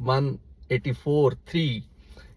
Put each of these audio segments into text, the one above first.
184(3)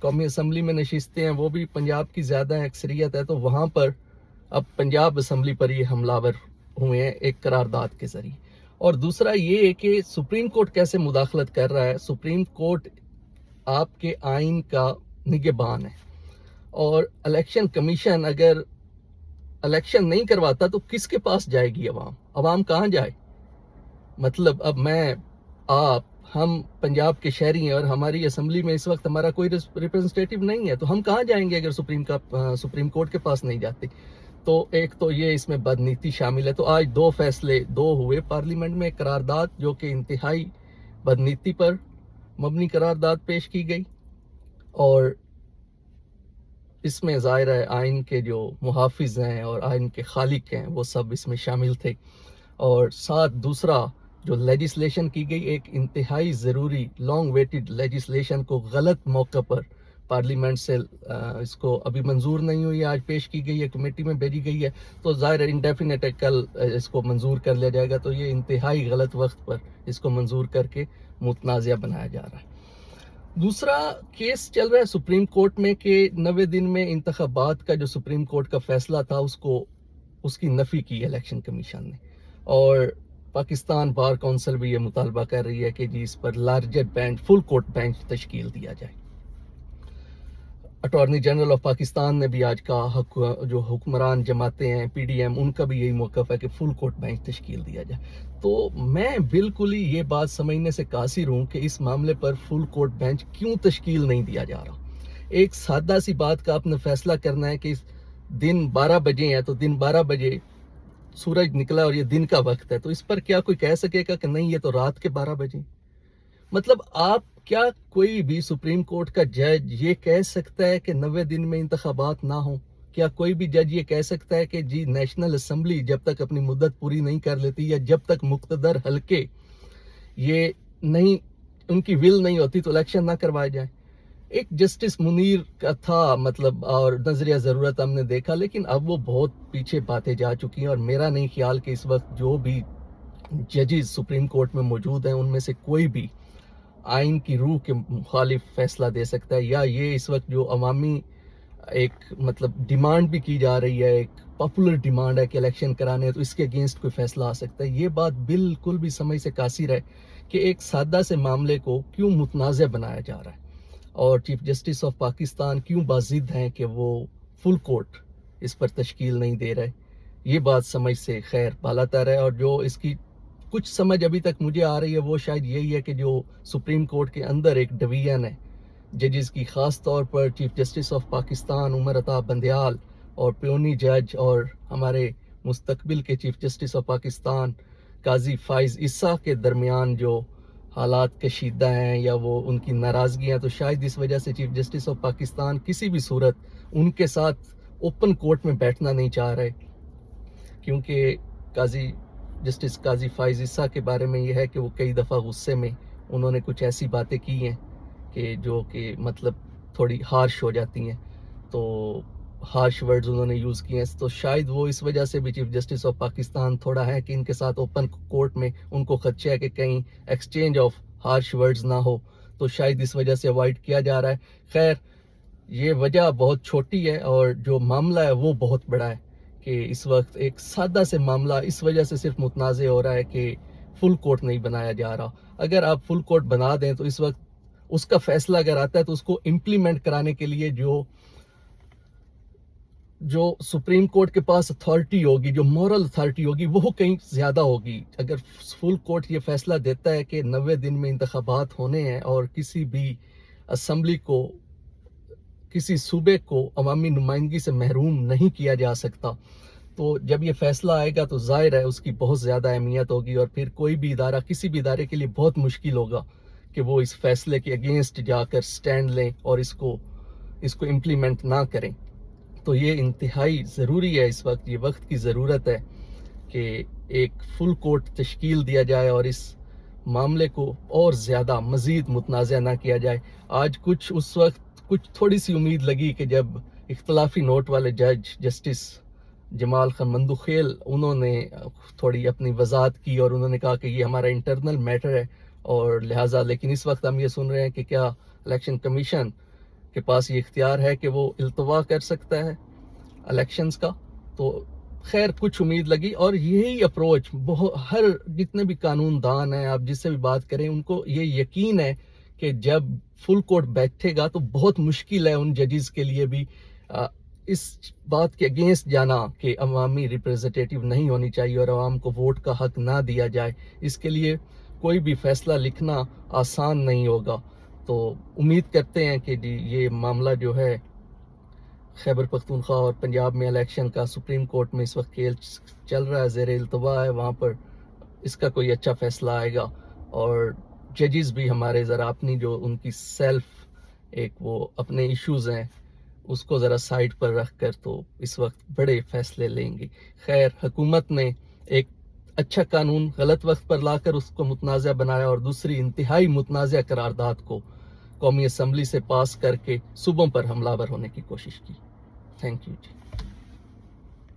قومی اسمبلی میں نشستیں ہیں وہ بھی پنجاب کی زیادہ اکثریت ہے، تو وہاں پر اب پنجاب اسمبلی پر یہ حملہ ور ہوئے ہیں ایک قرارداد کے ذریعے. اور دوسرا یہ ہے کہ سپریم کورٹ کیسے مداخلت کر رہا ہے. سپریم کورٹ آپ کے آئین کا نگہبان ہے، اور الیکشن کمیشن اگر الیکشن نہیں کرواتا تو کس کے پاس جائے گی عوام کہاں جائے؟ مطلب اب میں، آپ، ہم پنجاب کے شہری ہیں اور ہماری اسمبلی میں اس وقت ہمارا کوئی ریپرزنٹیٹیو نہیں ہے، تو ہم کہاں جائیں گے اگر سپریم کورٹ کے پاس نہیں جاتے؟ تو ایک تو یہ اس میں بدنیتی شامل ہے. تو آج دو ہوئے پارلیمنٹ میں. قرارداد جو کہ انتہائی بدنیتی پر مبنی قرارداد پیش کی گئی، اور اس میں ظاہر ہے آئین کے جو محافظ ہیں اور آئین کے خالق ہیں وہ سب اس میں شامل تھے. اور ساتھ دوسرا جو لیجسلیشن کی گئی، ایک انتہائی ضروری لانگ ویٹڈ لیجسلیشن کو غلط موقع پر پارلیمنٹ سے اس کو ابھی منظور نہیں ہوئی، آج پیش کی گئی ہے، کمیٹی میں بھیجی گئی ہے، تو ظاہر ہے انڈیفینیٹ ہے، کل اس کو منظور کر لیا جائے گا. تو یہ انتہائی غلط وقت پر اس کو منظور کر کے متنازع بنایا جا رہا ہے. دوسرا کیس چل رہا ہے سپریم کورٹ میں کہ 90 دن میں انتخابات کا جو سپریم کورٹ کا فیصلہ تھا اس کی نفی کی الیکشن کمیشن نے. اور پاکستان بار کونسل بھی یہ مطالبہ کر رہی ہے کہ جی اس پر larger bench, full court bench تشکیل دیا جائے. اٹارنی جنرل آف پاکستان نے بھی آج کہا، جو حکمران جماعتیں ہیں پی ڈی ایم، ان کا بھی یہی موقف ہے کہ فل کورٹ بینچ تشکیل دیا جائے. تو میں بالکل ہی یہ بات سمجھنے سے قاصر ہوں کہ اس معاملے پر فل کورٹ بینچ کیوں تشکیل نہیں دیا جا رہا. ایک سادہ سی بات کا آپ نے فیصلہ کرنا ہے کہ دن 12 بجے ہیں، تو دن 12 بجے سورج نکلا اور یہ دن کا وقت ہے، تو اس پر کیا کوئی کہہ سکے گا کہ نہیں یہ تو رات کے 12 بجے؟ مطلب آپ، کیا کوئی بھی سپریم کورٹ کا جج یہ کہہ سکتا ہے کہ 90 دن میں انتخابات نہ ہوں؟ کیا کوئی بھی جج یہ کہہ سکتا ہے کہ جی نیشنل اسمبلی جب تک اپنی مدت پوری نہیں کر لیتی، یا جب تک مقتدر حلقے یہ نہیں، ان کی ول نہیں ہوتی تو الیکشن نہ کروائے جائیں؟ ایک جسٹس منیر کا تھا مطلب، اور نظریہ ضرورت ہم نے دیکھا، لیکن اب وہ بہت پیچھے باتیں جا چکی ہیں. اور میرا نہیں خیال کہ اس وقت جو بھی ججز سپریم کورٹ میں موجود ہیں ان میں سے کوئی بھی آئین کی روح کے مخالف فیصلہ دے سکتا ہے. یا یہ اس وقت جو عوامی ایک مطلب ڈیمانڈ بھی کی جا رہی ہے، ایک پاپولر ڈیمانڈ ہے کہ الیکشن کرانے، تو اس کے اگینسٹ کوئی فیصلہ آ سکتا ہے. یہ بات بالکل بھی سمجھ سے قاصر ہے کہ ایک سادہ سے معاملے کو کیوں متنازع بنایا جا رہا ہے، اور چیف جسٹس آف پاکستان کیوں باضد ہیں کہ وہ فل کورٹ اس پر تشکیل نہیں دے رہے. یہ بات سمجھ سے خیر بالاتر ہے. اور جو اس کی کچھ سمجھ ابھی تک مجھے آ رہی ہے وہ شاید یہی ہے کہ جو سپریم کورٹ کے اندر ایک ڈویژن ہے ججز کی، خاص طور پر chief justice of Pakistan Umar Ata Bandial اور پیونی جج اور ہمارے مستقبل کے چیف جسٹس آف پاکستان قاضی فائز عیسیٰ کے درمیان جو حالات کشیدہ ہیں یا وہ ان کی ناراضگیاں، تو شاید اس وجہ سے چیف جسٹس آف پاکستان کسی بھی صورت ان کے ساتھ اوپن کورٹ میں بیٹھنا نہیں چاہ رہے. کیونکہ جسٹس قاضی فائز عیسیٰ کے بارے میں یہ ہے کہ وہ کئی دفعہ غصے میں انہوں نے کچھ ایسی باتیں کی ہیں کہ جو کہ مطلب تھوڑی ہارش ہو جاتی ہیں، تو ہارش ورڈز انہوں نے یوز کیے ہیں. تو شاید وہ اس وجہ سے بھی چیف جسٹس آف پاکستان تھوڑا ہے کہ ان کے ساتھ اوپن کورٹ میں ان کو خدشہ ہے کہ کہیں ایکسچینج آف ہارش ورڈز نہ ہو، تو شاید اس وجہ سے اوائڈ کیا جا رہا ہے. خیر، یہ وجہ بہت چھوٹی ہے، اور جو معاملہ ہے وہ بہت بڑا ہے کہ اس وقت ایک سادہ سے معاملہ اس وجہ سے صرف متنازع ہو رہا ہے کہ فل کورٹ نہیں بنایا جا رہا. اگر آپ فل کورٹ بنا دیں تو اس وقت اس کا فیصلہ اگر آتا ہے تو اس کو امپلیمنٹ کرانے کے لیے جو سپریم کورٹ کے پاس اتھارٹی ہوگی، جو مورل اتھارٹی ہوگی، وہ کہیں زیادہ ہوگی. اگر فل کورٹ یہ فیصلہ دیتا ہے کہ 90 دن میں انتخابات ہونے ہیں اور کسی بھی اسمبلی کو، کسی صوبے کو عوامی نمائندگی سے محروم نہیں کیا جا سکتا، تو جب یہ فیصلہ آئے گا تو ظاہر ہے اس کی بہت زیادہ اہمیت ہوگی. اور پھر کوئی بھی ادارہ، کسی بھی ادارے کے لیے بہت مشکل ہوگا کہ وہ اس فیصلے کے اگینسٹ جا کر سٹینڈ لیں اور اس کو امپلیمنٹ نہ کریں. تو یہ انتہائی ضروری ہے، اس وقت یہ وقت کی ضرورت ہے کہ ایک فل کورٹ تشکیل دیا جائے اور اس معاملے کو اور زیادہ مزید متنازع نہ کیا جائے. آج اس وقت کچھ تھوڑی سی امید لگی کہ جب اختلافی نوٹ والے جج جسٹس جمال خان مندوخیل، انہوں نے تھوڑی اپنی وضاحت کی اور انہوں نے کہا کہ یہ ہمارا انٹرنل میٹر ہے اور لہٰذا، لیکن اس وقت ہم یہ سن رہے ہیں کہ کیا الیکشن کمیشن کے پاس یہ اختیار ہے کہ وہ التوا کر سکتا ہے الیکشنز کا. تو خیر کچھ امید لگی, اور یہی اپروچ ہر جتنے بھی قانون دان ہیں, آپ جس سے بھی بات کریں, ان کو یہ یقین ہے کہ جب فل کورٹ بیٹھے گا تو بہت مشکل ہے ان ججز کے لیے بھی اس بات کے اگینسٹ جانا کہ عوامی ریپریزنٹیٹیو نہیں ہونی چاہیے اور عوام کو ووٹ کا حق نہ دیا جائے. اس کے لیے کوئی بھی فیصلہ لکھنا آسان نہیں ہوگا. تو امید کرتے ہیں کہ جی یہ معاملہ جو ہے خیبر پختونخوا اور پنجاب میں الیکشن کا سپریم کورٹ میں اس وقت کھیل چل رہا ہے, زیر التوا ہے, وہاں پر اس کا کوئی اچھا فیصلہ آئے گا. اور ججز بھی ہمارے ذرا اپنی جو ان کی سیلف ایک وہ اپنے ایشوز ہیں اس کو ذرا سائڈ پر رکھ کر تو اس وقت بڑے فیصلے لیں گے. خیر حکومت نے ایک اچھا قانون غلط وقت پر لا کر اس کو متنازع بنایا اور دوسری انتہائی متنازع قرارداد کو قومی اسمبلی سے پاس کر کے صوبوں پر حملہ آور ہونے کی کوشش کی. Thank you G.